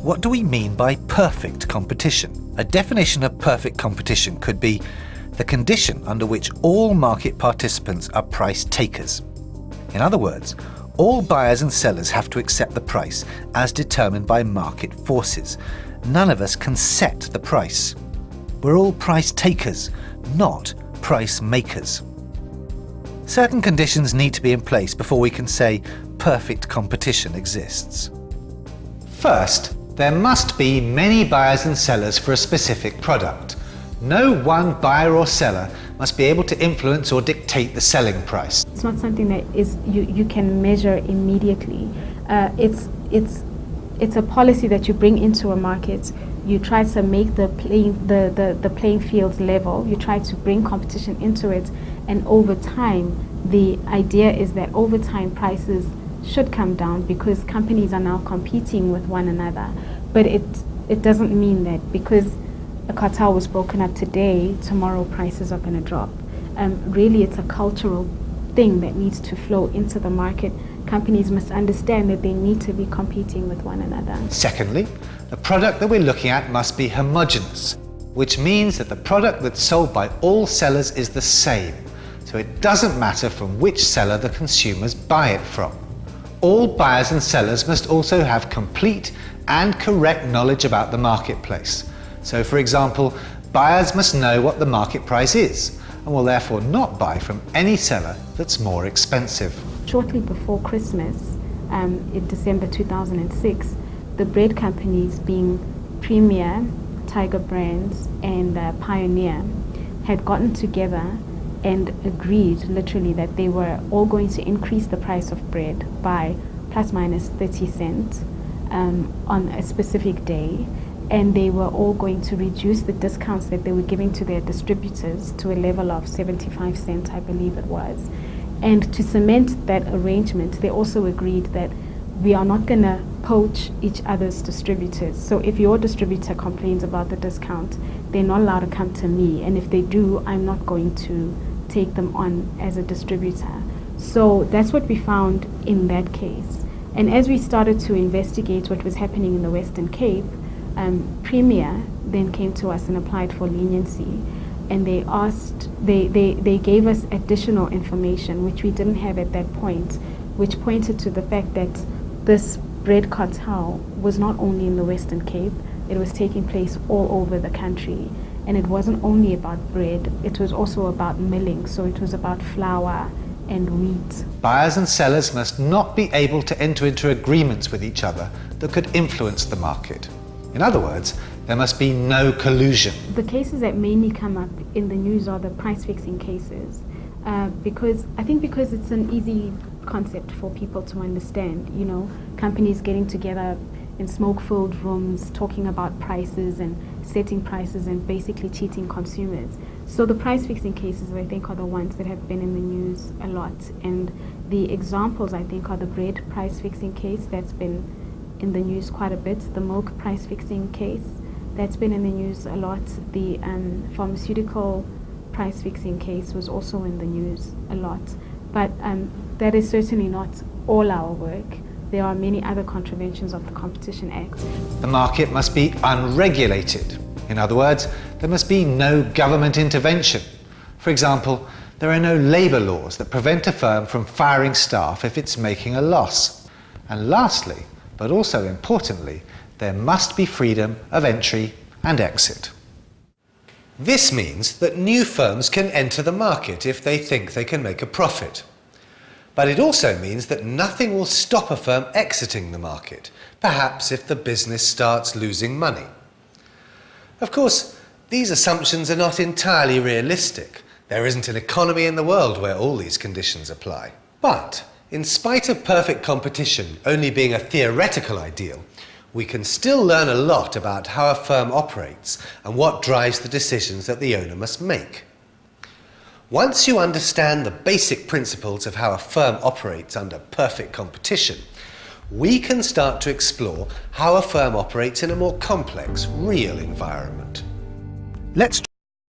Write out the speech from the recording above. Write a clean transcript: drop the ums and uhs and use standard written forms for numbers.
what do we mean by perfect competition? A definition of perfect competition could be the condition under which all market participants are price takers. In other words, all buyers and sellers have to accept the price as determined by market forces. None of us can set the price. We're all price takers, not price makers. Certain conditions need to be in place before we can say perfect competition exists. First, there must be many buyers and sellers for a specific product. No one buyer or seller must be able to influence or dictate the selling price. It's not something that you can measure immediately. It's a policy that you bring into a market. You try to make the playing fields level. You try to bring competition into it, and over time, the idea is that over time prices should come down because companies are now competing with one another. But it doesn't mean that because a cartel was broken up today, tomorrow prices are going to drop. Really, it's a cultural thing that needs to flow into the market. Companies must understand that they need to be competing with one another. Secondly, the product that we're looking at must be homogeneous, which means that the product that's sold by all sellers is the same. So it doesn't matter from which seller the consumers buy it from. All buyers and sellers must also have complete and correct knowledge about the marketplace. So, for example, buyers must know what the market price is and will therefore not buy from any seller that's more expensive. Shortly before Christmas, in December 2006, the bread companies, being Premier, Tiger Brands and Pioneer, had gotten together and agreed literally that they were all going to increase the price of bread by plus minus 30 cents on a specific day. And they were all going to reduce the discounts that they were giving to their distributors to a level of 75 cents, I believe it was. And to cement that arrangement, they also agreed that we are not going to poach each other's distributors. So if your distributor complains about the discount, they're not allowed to come to me. And if they do, I'm not going to take them on as a distributor. So that's what we found in that case. And as we started to investigate what was happening in the Western Cape, Premier then came to us and applied for leniency, and they gave us additional information which we didn't have at that point, which pointed to the fact that this bread cartel was not only in the Western Cape, it was taking place all over the country. And it wasn't only about bread, it was also about milling, so it was about flour and wheat. Buyers and sellers must not be able to enter into agreements with each other that could influence the market. In other words, there must be no collusion. The cases that mainly come up in the news are the price-fixing cases, because it's an easy concept for people to understand. You know, companies getting together in smoke-filled rooms, talking about prices and setting prices and basically cheating consumers. So the price-fixing cases, I think, are the ones that have been in the news a lot. And the examples, I think, are the bread price-fixing case that's been in the news quite a bit, the milk price-fixing case that's been in the news a lot, the pharmaceutical price-fixing case was also in the news a lot. But that is certainly not all our work. There are many other contraventions of the Competition Act. The market must be unregulated. In other words, there must be no government intervention. For example, there are no labour laws that prevent a firm from firing staff if it's making a loss. And lastly, but also importantly, there must be freedom of entry and exit. This means that new firms can enter the market if they think they can make a profit. But it also means that nothing will stop a firm exiting the market, perhaps if the business starts losing money. Of course, these assumptions are not entirely realistic. There isn't an economy in the world where all these conditions apply. But in spite of perfect competition only being a theoretical ideal, we can still learn a lot about how a firm operates and what drives the decisions that the owner must make. Once you understand the basic principles of how a firm operates under perfect competition, we can start to explore how a firm operates in a more complex, real environment. Let's